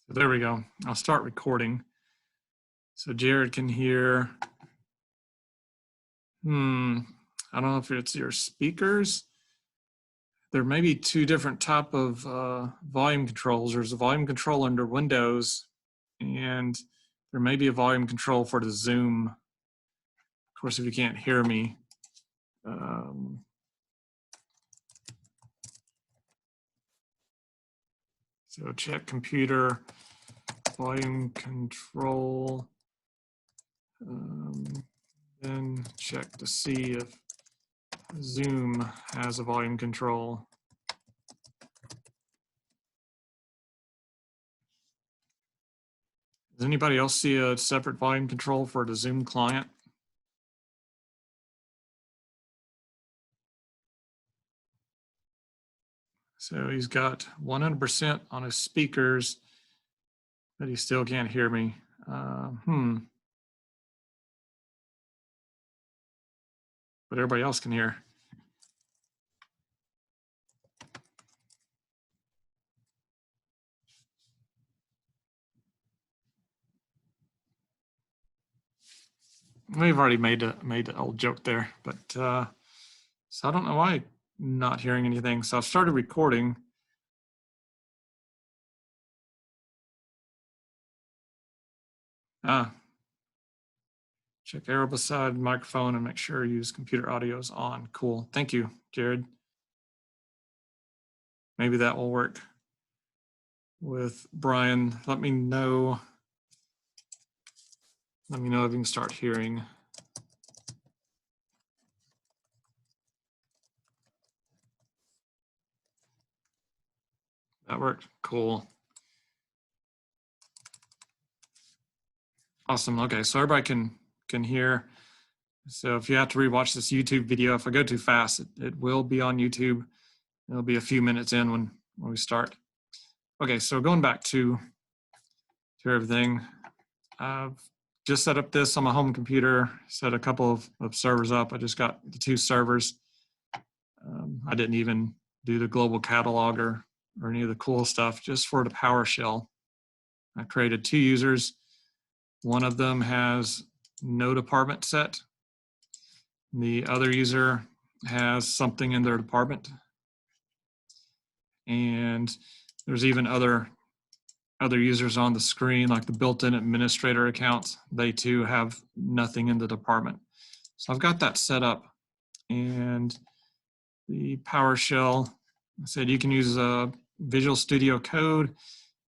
So there we go. I'll start recording. So Jared can hear, I don't know if it's your speakers. There may be two different type of volume controls. There's a volume control under Windows, and there may be a volume control for the Zoom. Of course, if you can't hear me, so check computer, volume control, then check to see if Zoom has a volume control. Does anybody else see a separate volume control for the Zoom client? So he's got 100% on his speakers, but he still can't hear me. But everybody else can hear. We've already made the old joke there, but so I don't know why I'm not hearing anything. So I've started recording. Check arrow beside microphone and make sure use computer audio is on. Cool. Thank you, Jared. Maybe that will work with Brian. Let me know if you can start hearing. That worked. Cool. Awesome. Okay, so everybody can hear. So if you have to rewatch this YouTube video, if I go too fast, it will be on YouTube. It'll be a few minutes in when we start. Okay, so going back to everything, I've just set up this on my home computer, set a couple of servers up. I just got the 2 servers. I didn't even do the global catalog or any of the cool stuff, just for the PowerShell. I created 2 users. One of them has no department set. The other user has something in their department. And there's even other users on the screen, like the built-in administrator accounts. They too have nothing in the department. So I've got that set up. And the PowerShell, I said you can use Visual Studio Code.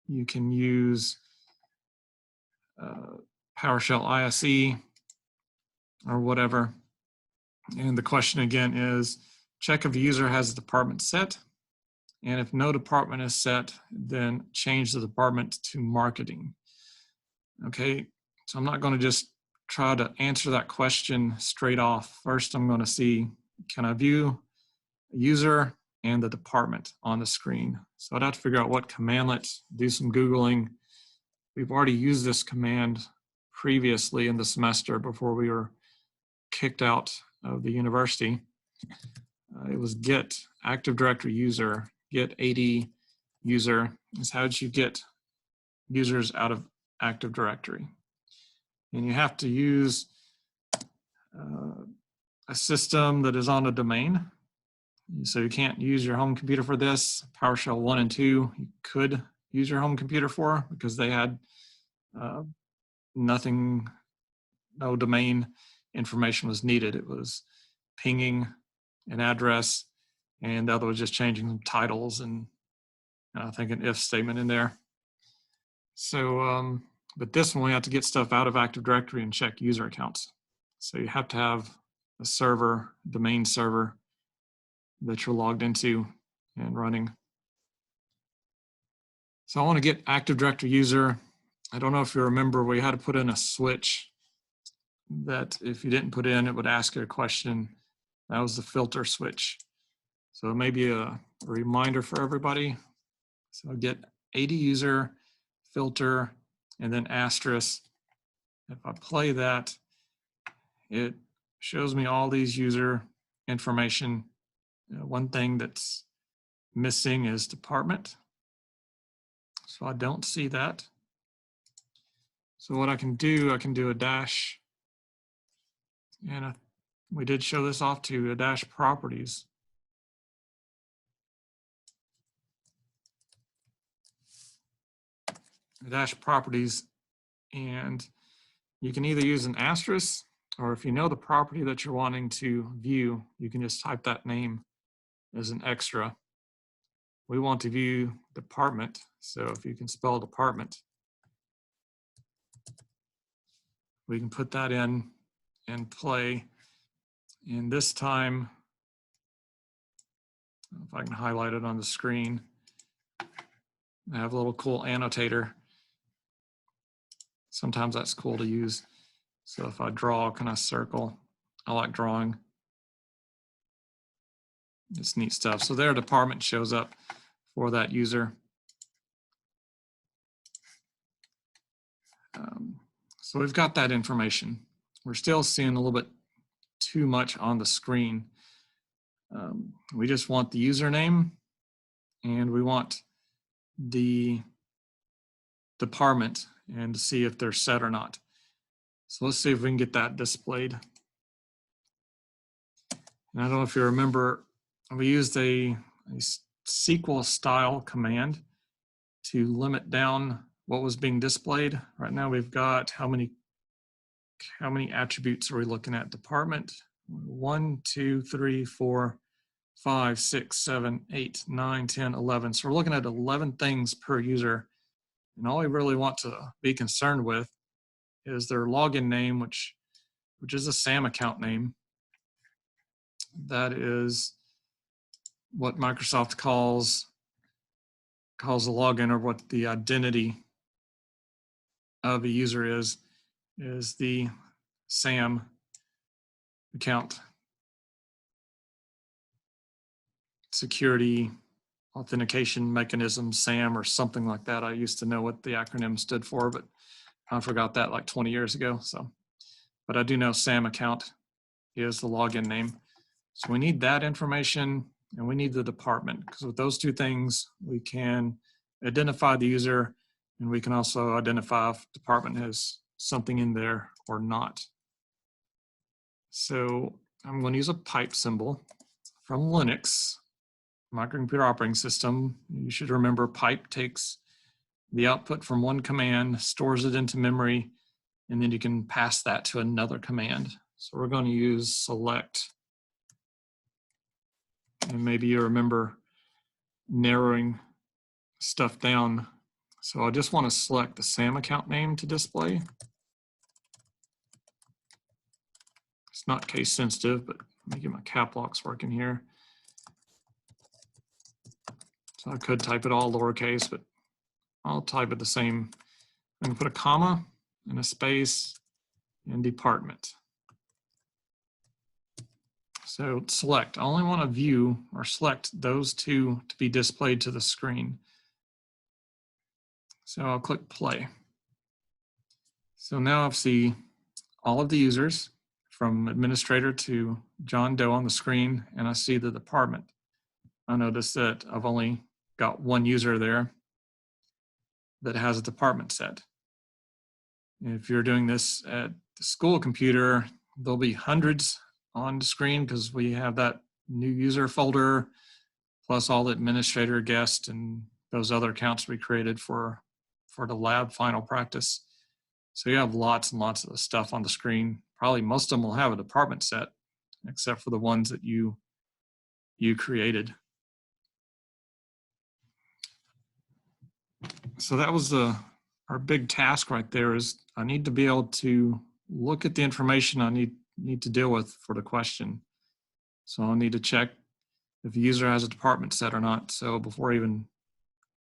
You can use PowerShell ISE or whatever. And the question again is, check if the user has a department set. And if no department is set, then change the department to marketing. Okay, so I'm not going to just try to answer that question straight off. First, I'm going to see, can I view a user and the department on the screen? So I'd have to figure out what commandlet, do some Googling. We've already used this command previously in the semester before we were kicked out of the university. It was get Active Directory user, get AD-user. Is how did you get users out of Active Directory? And you have to use a system that is on a domain. So you can't use your home computer for this. PowerShell 1 and 2, you could use your home computer for, because they had nothing, no domain information was needed. It was pinging an address, and the other was just changing some titles and I think an if statement in there. So, but this one we have to get stuff out of Active Directory and check user accounts. So you have to have a server, domain server that you're logged into and running. So I want to get Active Directory user. I don't know if you remember, we had to put in a switch that if you didn't put in, it would ask you a question. That was the filter switch. So maybe a reminder for everybody. So get AD user, filter, and then asterisk. If I play that, it shows me all these user information. One thing that's missing is department. So I don't see that. So what I can do a dash, and we did show this off to a dash properties. A dash properties, and you can either use an asterisk, or if you know the property that you're wanting to view, you can just type that name as an extra. We want to view department, so if you can spell department, we can put that in and play. And this time, if I can highlight it on the screen, I have a little cool annotator. Sometimes that's cool to use. So if I draw, can I circle? I like drawing. It's neat stuff. So their department shows up for that user. So we've got that information. We're still seeing a little bit too much on the screen. We just want the username, and we want the department, and to see if they're set or not. So let's see if we can get that displayed. And I don't know if you remember, we used a SQL style command to limit down what was being displayed. Right now we've got how many attributes are we looking at? Department 1, 2, 3, 4, 5, 6, 7, 8, 9, 10, 11. So we're looking at 11 things per user. And all we really want to be concerned with is their login name, which is a SAM account name. That is what Microsoft calls a login, or what the identity of a user is the SAM account. Security authentication mechanism, SAM, or something like that. I used to know what the acronym stood for, but I forgot that like 20 years ago. So, but I do know SAM account is the login name. So we need that information, and we need the department, because with those two things, we can identify the user, and we can also identify if department has something in there or not. So I'm going to use a pipe symbol from Linux, microcomputer operating system. You should remember pipe takes the output from one command, stores it into memory, and then you can pass that to another command. So we're going to use select. And maybe you remember narrowing stuff down. So I just want to select the SAM account name to display. It's not case sensitive, but let me get my cap locks working here. So I could type it all lowercase, but I'll type it the same. I'm going to put a comma and a space and department. So select. I only want to view or select those two to be displayed to the screen. So I'll click play. So now I see all of the users from administrator to John Doe on the screen, and I see the department. I notice that I've only got one user there that has a department set. If you're doing this at the school computer, there'll be hundreds on the screen, because we have that new user folder, plus all the administrator, guest, and those other accounts we created for the lab final practice. So you have lots and lots of stuff on the screen. Probably most of them will have a department set, except for the ones that you created. So that was our big task right there. Is I need to be able to look at the information I need to deal with for the question. So I'll need to check if the user has a department set or not. So before I even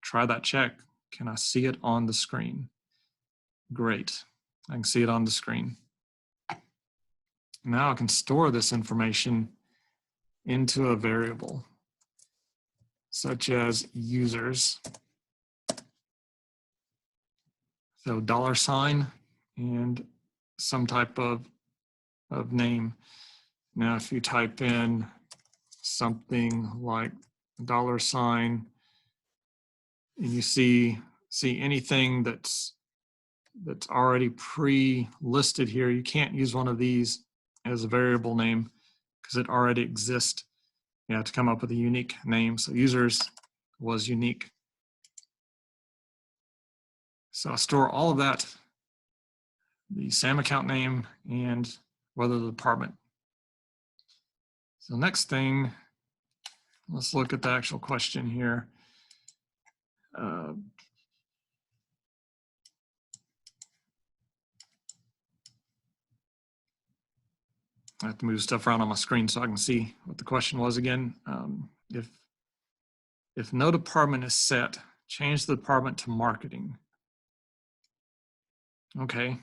try that check, can I see it on the screen? Great, I can see it on the screen. Now I can store this information into a variable, such as users. So $ and some type of name. Now, if you type in something like $, and you see see anything that's already pre-listed here. You can't use one of these as a variable name because it already exists. You have to come up with a unique name. So users was unique. So I store all of that, the SAM account name and whether the department. So next thing, let's look at the actual question here. I have to move stuff around on my screen so I can see what the question was again. If no department is set, change the department to marketing. Okay.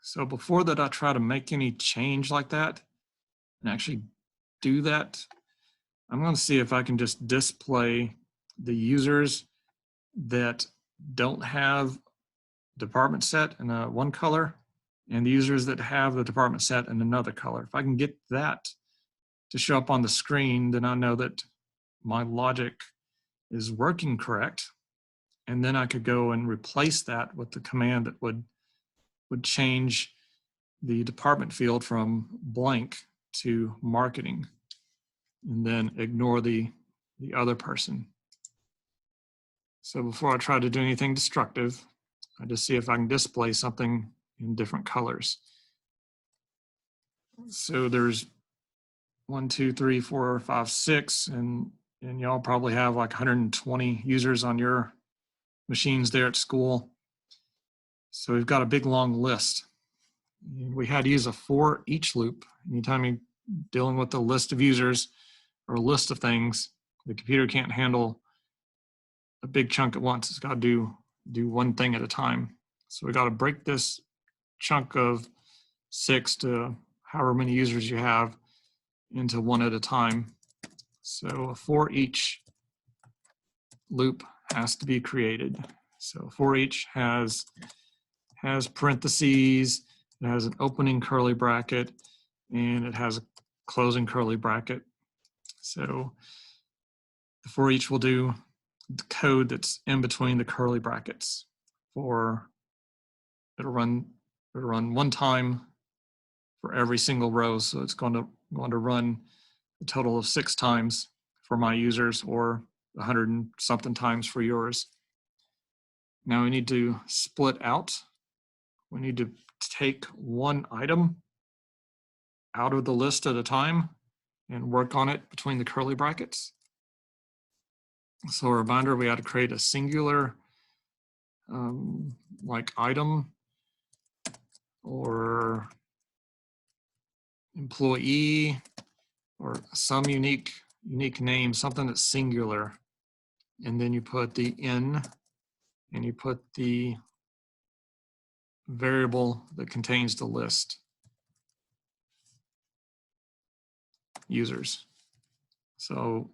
So before that, I try to make any change like that and actually do that. I'm going to see if I can just display the users that don't have department set in one color and the users that have the department set in another color. If I can get that to show up on the screen, then I know that my logic is working correct. And then I could go and replace that with the command that would change the department field from blank to marketing, and then ignore the other person. So before I try to do anything destructive, I just see if I can display something in different colors. So there's 1, 2, 3, 4, 5, 6, and y'all probably have like 120 users on your machines there at school. So we've got a big long list. We had to use a for each loop. Anytime you're dealing with a list of users or a list of things, the computer can't handle a big chunk at once. It's got to do one thing at a time. So we got to break this chunk of 6 to however many users you have into one at a time. So a for each loop has to be created. So for each has parentheses, it has an opening curly bracket, and it has a closing curly bracket. So the for each will do the code that's in between the curly brackets. It'll run one time for every single row. So it's going to run a total of 6 times for my users, or 100 and something times for yours. Now we need to split out. We need to take one item out of the list at a time and work on it between the curly brackets. So a reminder, we had to create a singular like item or employee or some unique name, something that's singular. And then you put the in and you put the variable that contains the list. Users. So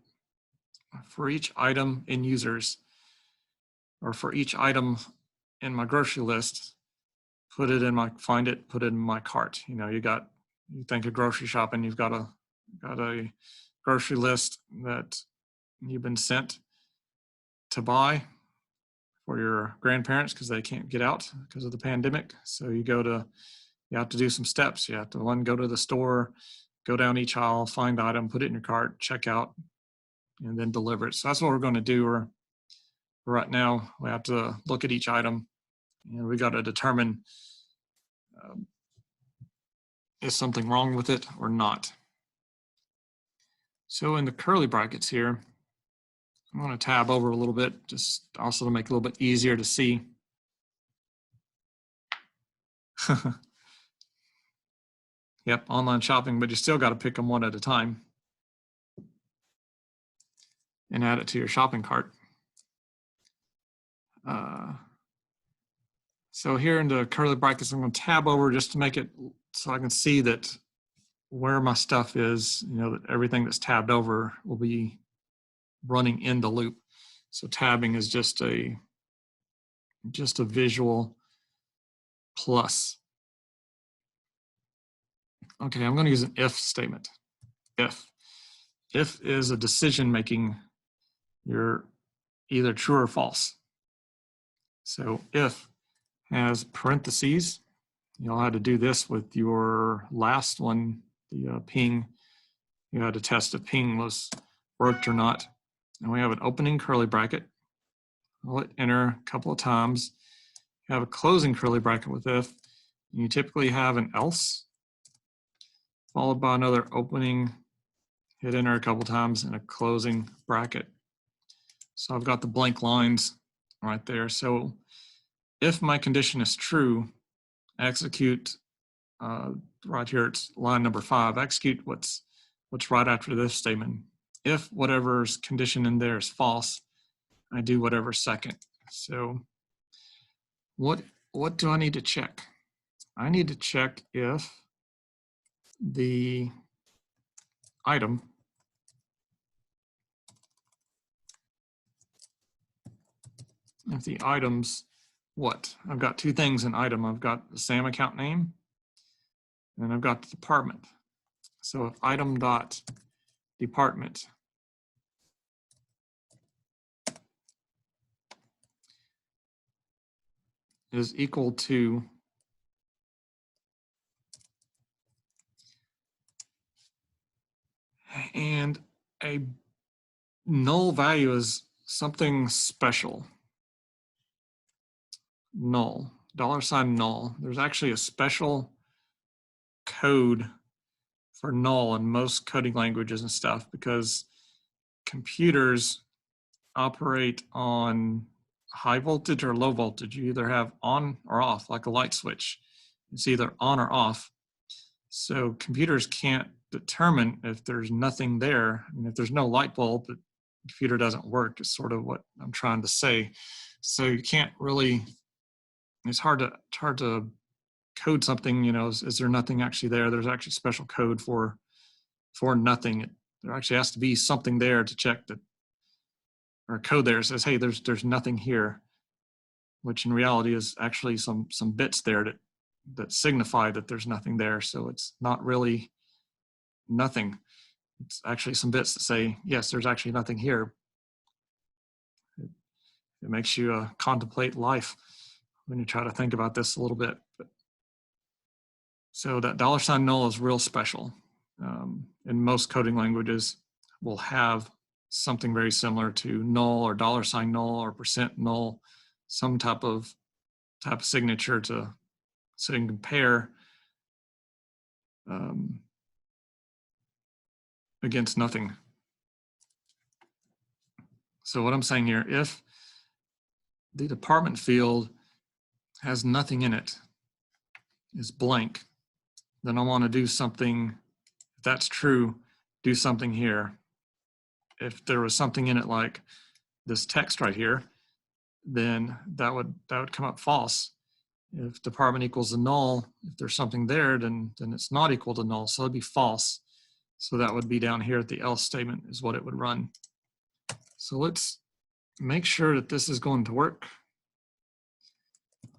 for each item in users, or for each item in my grocery list, put it in my, find it, put it in my cart. You know, you think of grocery shopping, you've got a grocery list that you've been sent to buy for your grandparents because they can't get out because of the pandemic. So you have to do some steps. You have to go to the store, go down each aisle, find the item, put it in your cart, check out, and then deliver it. So that's what we're going to do. Right now, we have to look at each item, and we got to determine is something wrong with it or not. So in the curly brackets here, I'm going to tab over a little bit, just also to make it a little bit easier to see. Yep, online shopping, but you still got to pick them one at a time and add it to your shopping cart. So here in the curly brackets, I'm going to tab over just to make it so I can see that where my stuff is, you know, that everything that's tabbed over will be running in the loop. So tabbing is just a visual plus. Okay, I'm going to use an if statement. If is a decision making, you're either true or false. So if has parentheses. You'll have to do this with your last one, the ping. You had to test if ping was worked or not. And we have an opening curly bracket. I'll hit enter a couple of times. You have a closing curly bracket with if. You typically have an else, followed by another opening, hit enter a couple times, and a closing bracket. So I've got the blank lines right there. So if my condition is true, execute right here, it's line number 5, execute what's right after this statement. If whatever's condition in there is false, I do whatever second. So what do I need to check? I need to check if the item items what? I've got two things in item. I've got the SAM account name and I've got the department. So if item dot department is equal to and a null value is something special. Null, $ null. There's actually a special code for null in most coding languages and stuff because computers operate on high voltage or low voltage. You either have on or off, like a light switch. It's either on or off. So computers can't determine if there's nothing there. I mean, if there's no light bulb, the computer doesn't work, is sort of what I'm trying to say. So you can't really, it's hard to code something, you know, is there nothing actually there? There's actually special code for nothing. There actually has to be something there to check that, or code there says, hey, there's nothing here, which in reality is actually some bits there that signify that there's nothing there. So it's not really nothing. It's actually some bits that say, yes, there's actually nothing here. It makes you contemplate life when you try to think about this a little bit. So that $ null is real special. In most coding languages, we'll have something very similar to null or $ null or % null, some type of signature so you can compare against nothing. So what I'm saying here, if the department field has nothing in it, is blank, then I want to do something. If that's true, do something here. If there was something in it like this text right here, then that would come up false. If department equals a null, if there's something there, then it's not equal to null, so it'd be false. So that would be down here at the else statement is what it would run. So let's make sure that this is going to work.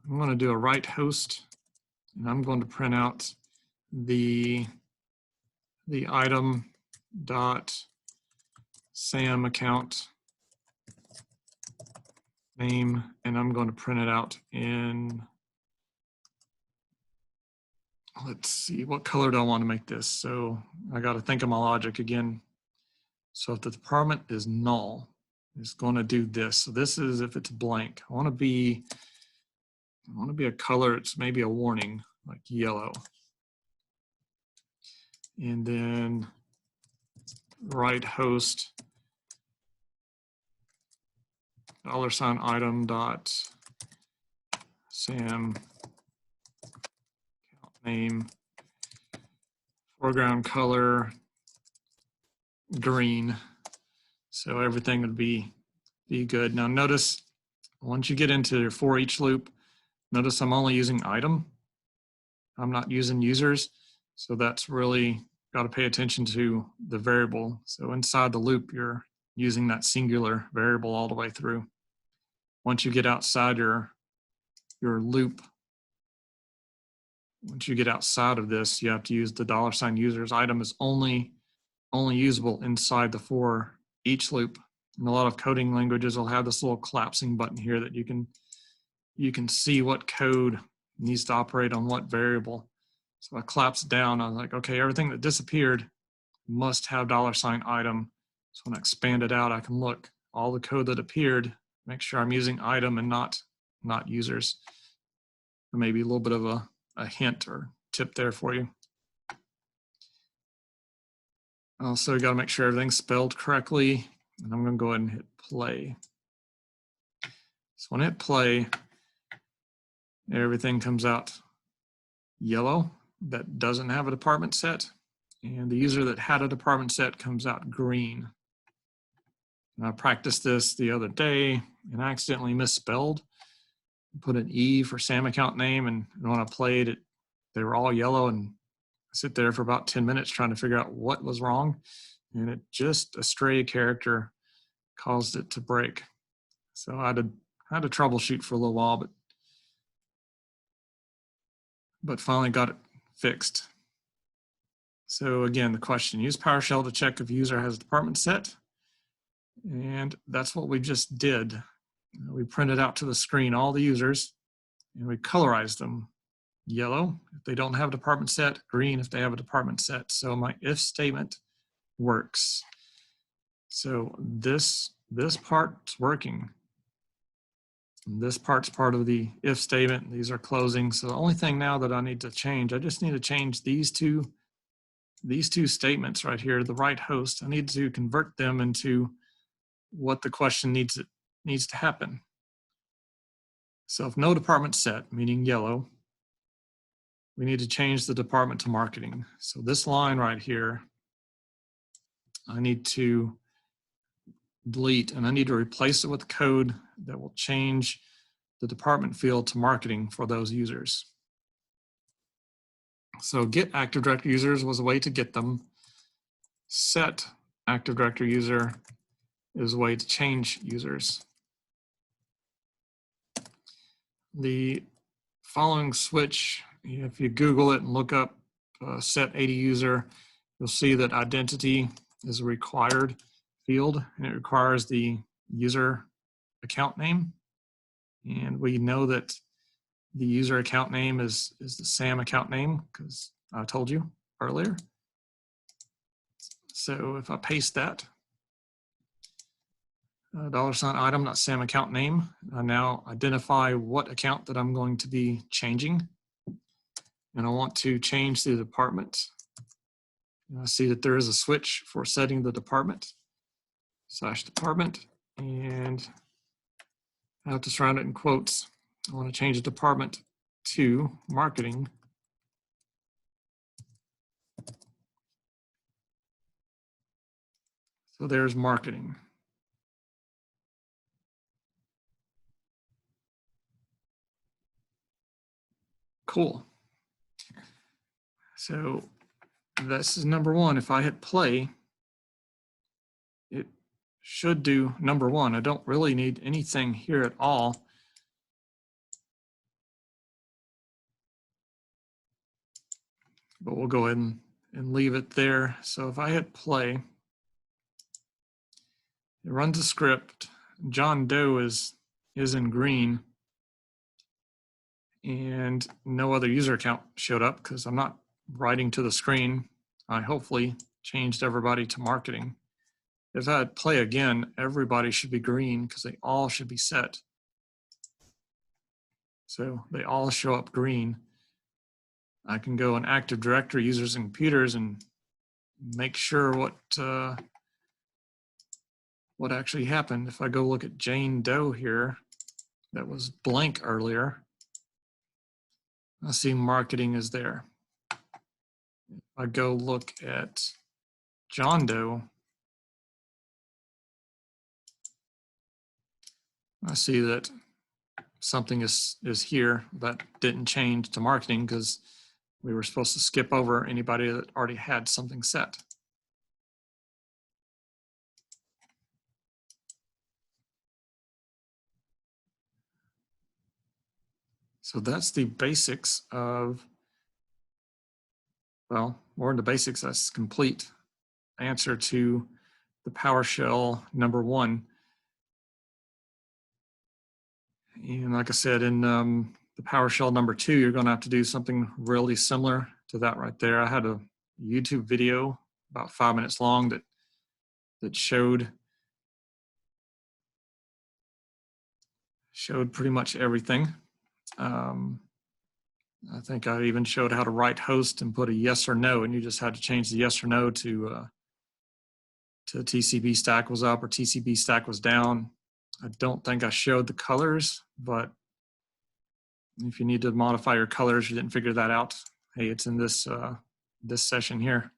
I'm going to do a write host, and I'm going to print out the item dot SAM account name, and I'm going to print it out in, let's see, what color do I want to make this? So I got to think of my logic again. So if the department is null, it's going to do this. So this is if it's blank. I want to be a color. It's maybe a warning, like yellow. And then write host $item dot SAM account name, foreground color green. So everything would be good. Now notice once you get into your for each loop, notice I'm only using item. I'm not using users. So that's really got to pay attention to the variable. So inside the loop, you're using that singular variable all the way through. Once you get outside your loop, once you get outside of this, you have to use the $ users. Item is only usable inside the for each loop. And a lot of coding languages will have this little collapsing button here that you can you can see what code needs to operate on what variable. So I collapsed down. I was like, okay, everything that disappeared must have $item. So when I expand it out, I can look all the code that appeared, make sure I'm using item and not users. Maybe a little bit of a hint or tip there for you. Also, you got to make sure everything's spelled correctly. And I'm going to go ahead and hit play. So when I hit play, everything comes out yellow that doesn't have a department set. And the user that had a department set comes out green. And I practiced this the other day and I accidentally misspelled. Put an E for SAM account name, and when I played it, they were all yellow, and I sit there for about 10 minutes trying to figure out what was wrong, and it just a stray character caused it to break. So I had to troubleshoot for a little while, but finally got it fixed. So again, the question, use PowerShell to check if a user has a department set, and that's what we just did. We printed out to the screen all the users, and we colorized them. Yellow if they don't have a department set, green if they have a department set. So my if statement works. So this part's working. And this part's part of the if statement. These are closing. So the only thing now that I need to change, I just need to change these two statements right here, the right host. I need to convert them into what the question needs to happen. So if no department set, meaning yellow, we need to change the department to marketing. So this line right here, I need to delete, and I need to replace it with code that will change the department field to marketing for those users. So get Active Directory users was a way to get them. Set Active Directory user is a way to change users. The following switch, if you Google it and look up set-aduser, you'll see that identity is a required field, and it requires the user account name. And we know that the user account name is the SAM account name, because I told you earlier. So if I paste that, $item, not SAM account name, I now identify what account that I'm going to be changing. And I want to change the department. And I see that there is a switch for setting the department, /department, and I have to surround it in quotes. I want to change the department to marketing. So there's marketing. Cool. So this is number one. If I hit play, it should do number one. I don't really need anything here at all. But we'll go ahead and leave it there. So if I hit play, it runs a script. John Doe is in green, and no other user account showed up because I'm not writing to the screen. I hopefully changed everybody to marketing. If I hit play again, everybody should be green because they all should be set. So they all show up green. I can go in Active Directory users and computers and make sure what actually happened. If I go look at Jane Doe here, that was blank earlier, I see marketing is there. If I go look at John Doe, I see that something is here that didn't change to marketing because we were supposed to skip over anybody that already had something set. So that's the basics of, well, more than the basics, that's complete answer to the PowerShell number one. And like I said, in the PowerShell number 2, you're going to have to do something really similar to that right there. I had a YouTube video about 5 minutes long that showed pretty much everything. I think I even showed how to write host and put a yes or no, and you just had to change the yes or no to TCP stack was up or TCP stack was down. I don't think I showed the colors, but if you need to modify your colors, you didn't figure that out, hey, it's in this this session here.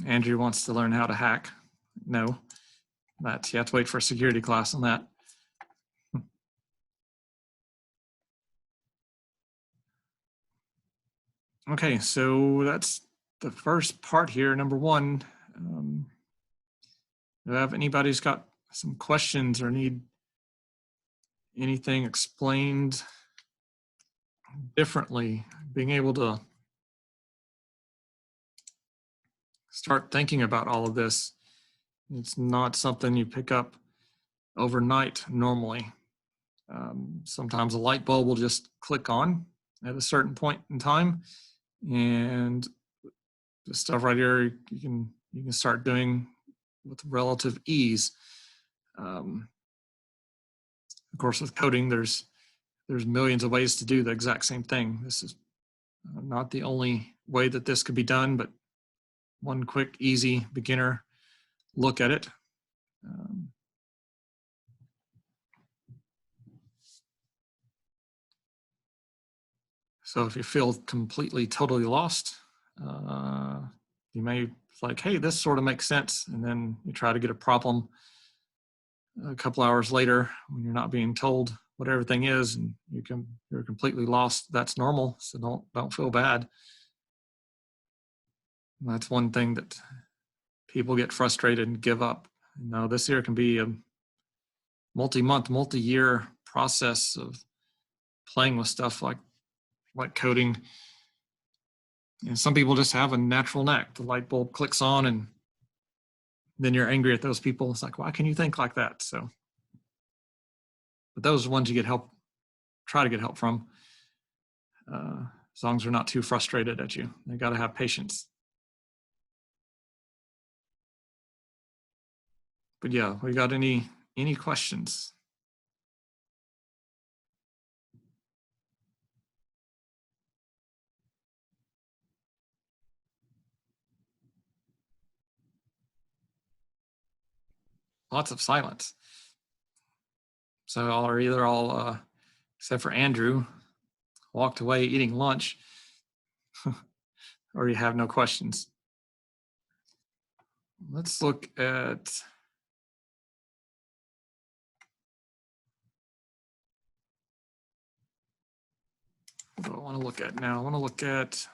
Andrew wants to learn how to hack. No, you have to wait for a security class on that. Okay, so that's the first part here. Number 1, if anybody's got some questions or need anything explained differently, being able to start thinking about all of this, it's not something you pick up overnight normally. Sometimes a light bulb will just click on at a certain point in time, and the stuff right here you can start doing with relative ease. Of course, with coding, there's millions of ways to do the exact same thing. This is not the only way that this could be done, but one quick, easy beginner look at it. So if you feel completely, totally lost, you may like, hey, this sort of makes sense. And then you try to get a problem a couple hours later when you're not being told what everything is and you're completely lost. That's normal, so don't feel bad. And that's one thing that people get frustrated and give up. Now, this here can be a multi-month, multi-year process of playing with stuff like coding. And some people just have a natural knack. The light bulb clicks on and then you're angry at those people. It's like, why can you think like that? So, but those are ones you try to get help from, as long as they're not too frustrated at you. They got to have patience. But yeah, we got any questions? Lots of silence. So either all, except for Andrew, walked away eating lunch, or you have no questions. Let's look at what do I want to look at now? I want to look at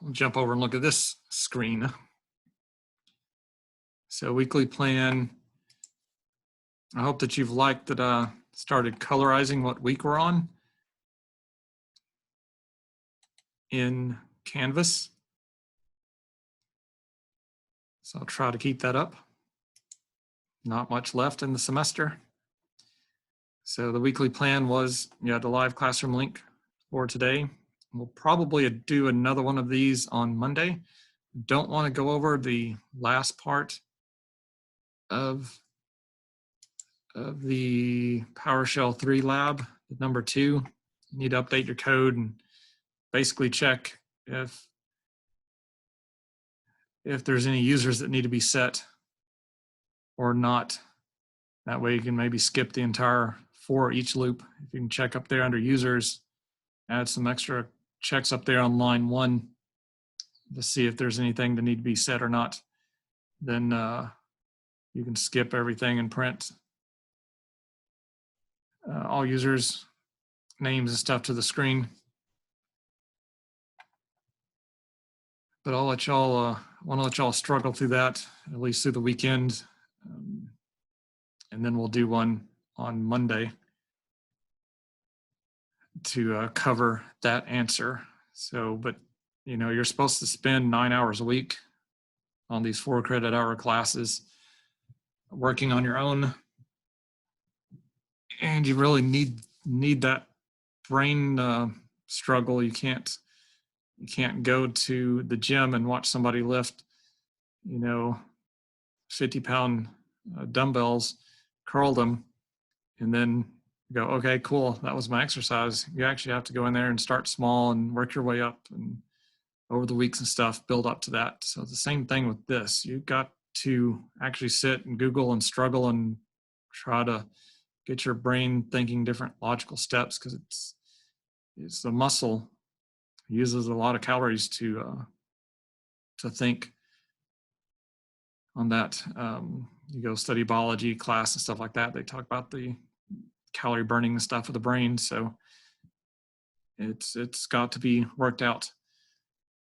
we'll jump over and look at this screen. So weekly plan. I hope that you've liked that I started colorizing what week we're on in Canvas. So I'll try to keep that up. Not much left in the semester. So the weekly plan was, the live classroom link for today. We'll probably do another one of these on Monday. Don't want to go over the last part of the PowerShell 3 lab, number 2. You need to update your code and basically check if there's any users that need to be set or not. That way you can maybe skip the entire for each loop. If you can check up there under users, add some extra checks up there on line 1 to see if there's anything that need to be set or not. Then you can skip everything and print all users' names and stuff to the screen. But I'll let y'all, want to let y'all struggle through that, at least through the weekend. And then we'll do one on Monday. cover that answer. So, but you know, you're supposed to spend 9 hours a week on these 4 credit hour classes working on your own, and you really need that brain struggle. You can't go to the gym and watch somebody lift, you know, 50-pound dumbbells, curl them, and then go, okay, cool, that was my exercise. You actually have to go in there and start small and work your way up, and over the weeks and stuff, build up to that. So the same thing with this. You've got to actually sit and Google and struggle and try to get your brain thinking different logical steps, because it's a muscle. It uses a lot of calories to think on that. You go study biology class and stuff like that. They talk about the calorie burning and stuff of the brain. So it's got to be worked out,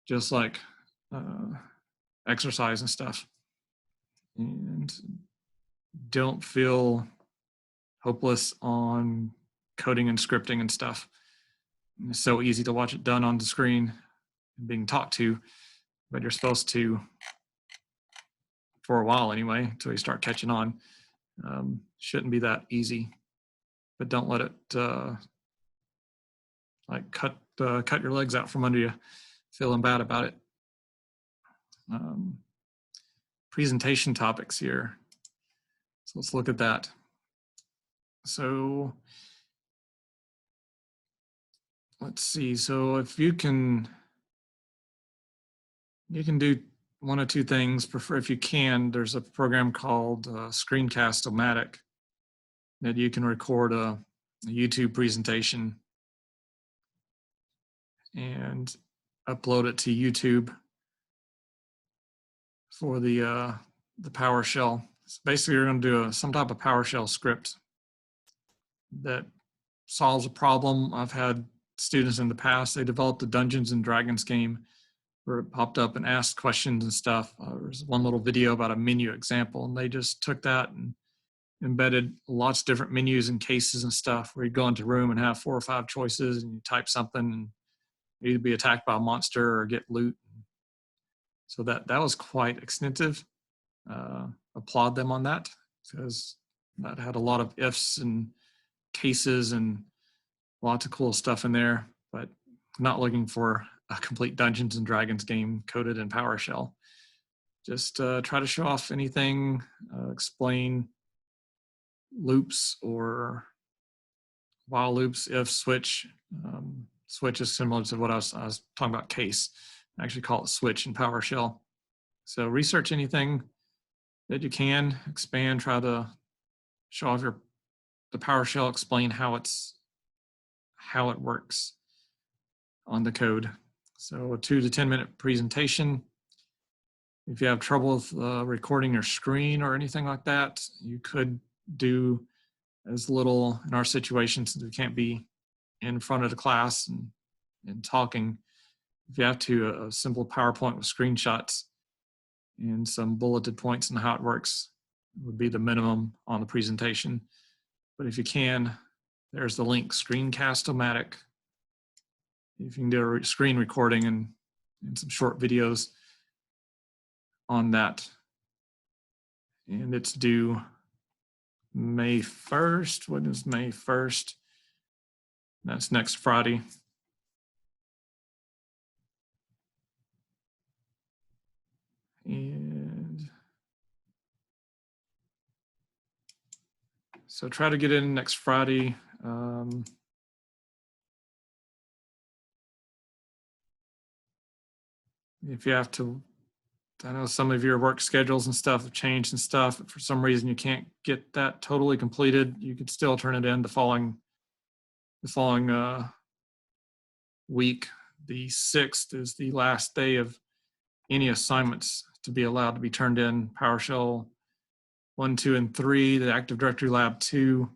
just like exercise and stuff. And don't feel hopeless on coding and scripting and stuff. It's so easy to watch it done on the screen and being talked to, but you're supposed to, for a while anyway, until you start catching on. Shouldn't be that easy, but don't let it like cut your legs out from under you, feeling bad about it. Presentation topics here. So let's look at that. So let's see. So if you can do one of two things. Prefer, if you can, there's a program called Screencast-O-Matic that you can record a YouTube presentation and upload it to YouTube for the PowerShell. So basically, you're going to do some type of PowerShell script that solves a problem. I've had students in the past, they developed a Dungeons and Dragons game where it popped up and asked questions and stuff. There's one little video about a menu example, and they just took that and embedded lots of different menus and cases and stuff, where you go into a room and have 4 or 5 choices, and you type something and either be attacked by a monster or get loot. So that was quite extensive. Applaud them on that, because that had a lot of ifs and cases and lots of cool stuff in there, but not looking for a complete Dungeons and Dragons game coded in PowerShell. Just try to show off anything, explain loops or while loops, if, switch. Switch is similar to what I was talking about, case. I actually call it switch in PowerShell. So research anything that you can, expand, try to show off the PowerShell, explain how it works on the code. So a 2 to 10 minute presentation. If you have trouble with recording your screen or anything like that, you could do as little, in our situation, since we can't be in front of the class and talking. If you have to, a simple PowerPoint with screenshots and some bulleted points on how it works would be the minimum on the presentation. But if you can, there's the link, Screencast-O-Matic. If you can do a screen recording and some short videos on that. And it's due May 1st. When is May 1st? That's next Friday. And so try to get in next Friday. If you have to, I know some of your work schedules and stuff have changed and stuff. If for some reason you can't get that totally completed, you could still turn it in the following week. The 6th is the last day of any assignments to be allowed to be turned in. PowerShell 1, 2, and 3, the Active Directory Lab 2,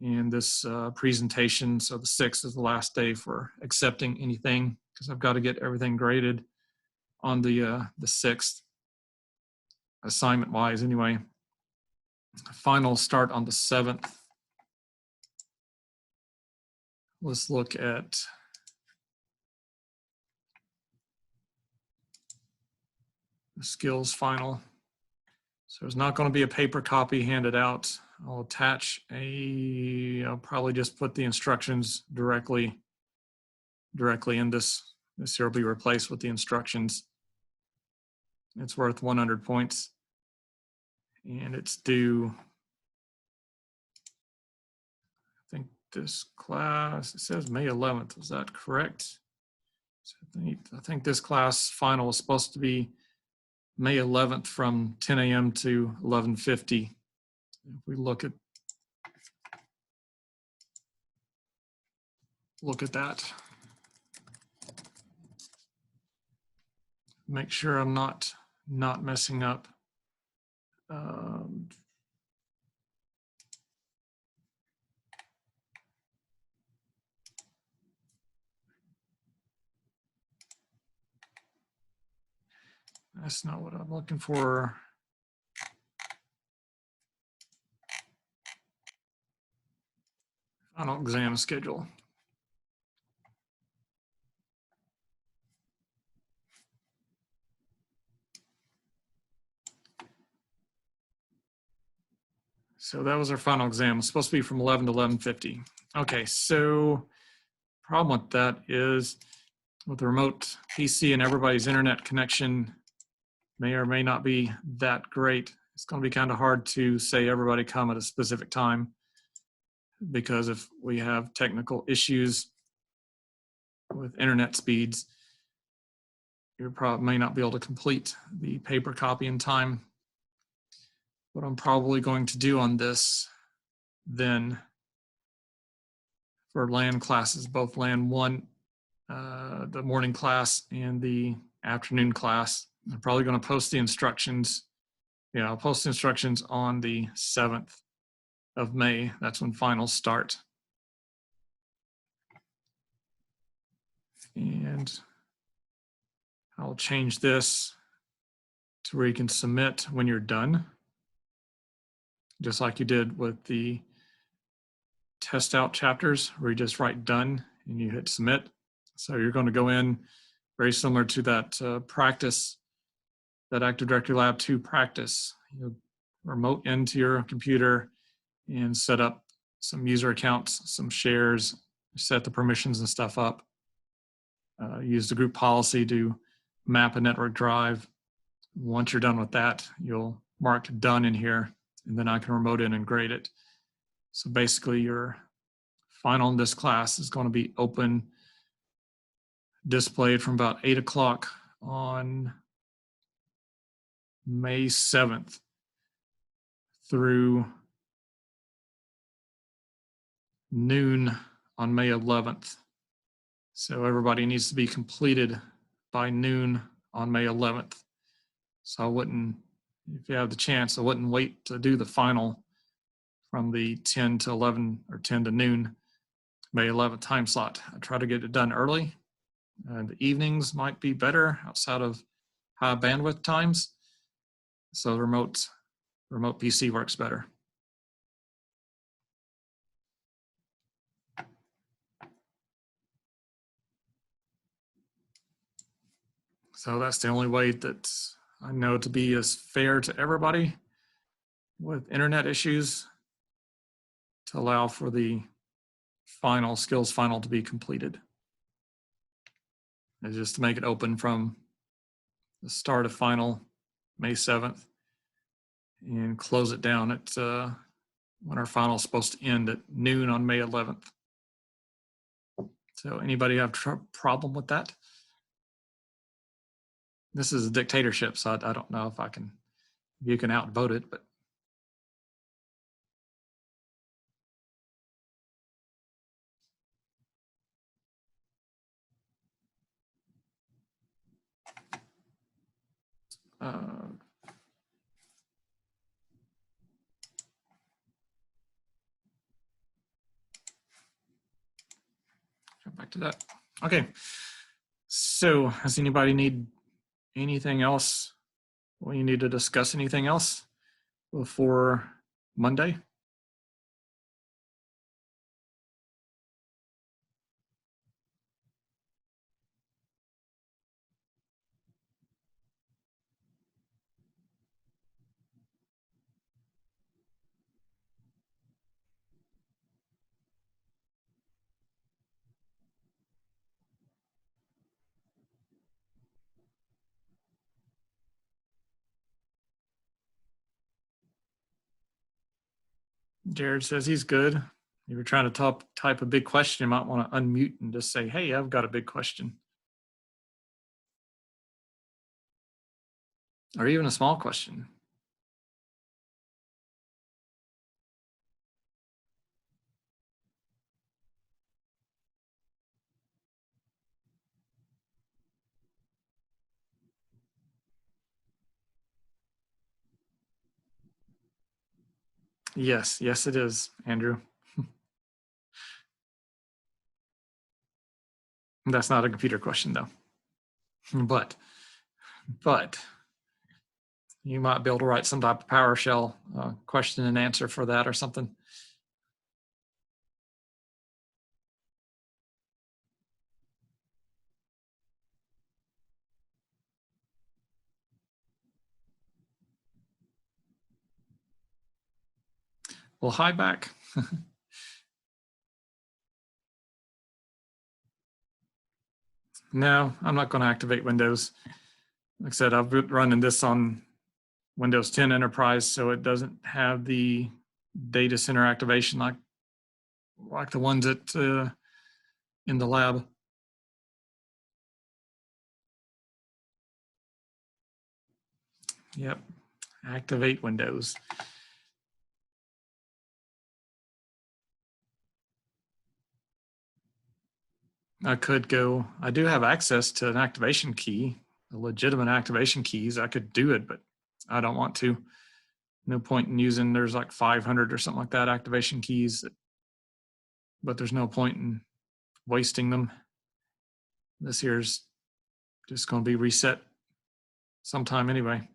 and this presentation. So the 6th is the last day for accepting anything, because I've got to get everything graded on the 6th, assignment wise anyway. Final start on the 7th let's look at the skills final. So there's not going to be a paper copy handed out. I'll attach I'll probably just put the instructions directly in this. This here will be replaced with the instructions. It's worth 100 points. And it's due, I think this class, it says May 11th. Is that correct? So I think this class final is supposed to be May 11th from 10 a.m. to 11:50. If we look at that, make sure I'm not messing up. That's not what I'm looking for. Final exam schedule. So that was our final exam. It's supposed to be from 11 to 11:50. Okay, so problem with that is with the remote PC and everybody's internet connection may or may not be that great. It's going to be kind of hard to say everybody come at a specific time, because if we have technical issues with internet speeds, you probably may not be able to complete the paper copy in time. What I'm probably going to do on this then for LAN classes, both LAN 1, the morning class, and the afternoon class, I'm probably going to post the instructions. Yeah, I'll post the instructions on the 7th of May. That's when finals start. And I'll change this to where you can submit when you're done, just like you did with the test out chapters, where you just write done and you hit submit. So you're going to go in very similar to that practice, that Active Directory Lab 2 practice. You remote into your computer and set up some user accounts, some shares, set the permissions and stuff up. Use the group policy to map a network drive. Once you're done with that, you'll mark done in here, and then I can remote in and grade it. So basically your final in this class is going to be open, displayed from about 8 o'clock on May 7th through noon on May 11th. So everybody needs to be completed by noon on May 11th. So I wouldn't, if you have the chance, I wouldn't wait to do the final from the 10 to 11 or 10 to noon, May 11th time slot. I try to get it done early. The evenings might be better outside of high bandwidth times. So remote PC works better. So that's the only way that I know to be as fair to everybody with internet issues, to allow for the final skills final to be completed. And just to make it open from the start of final May 7th and close it down at when our final is supposed to end at noon on May 11th. So anybody have a problem with that? This is a dictatorship, so I don't know if you can outvote it, but. Jump back to that. Okay. So does anybody need anything else? Well, you need to discuss anything else before Monday? Jared says he's good. If you're trying to type a big question, you might want to unmute and just say, hey, I've got a big question. Or even a small question. Yes, yes, it is, Andrew. That's not a computer question, though. But you might be able to write some type of PowerShell question and answer for that or something. Well, hi back. No, I'm not going to activate Windows. Like I said, I've been running this on Windows 10 Enterprise, so it doesn't have the data center activation like the ones that in the lab. Yep, activate Windows. I could go, I do have access to an activation key, a legitimate activation keys. I could do it, but I don't want to. No point in using, there's like 500 or something like that activation keys, but there's no point in wasting them. This here's just going to be reset sometime anyway.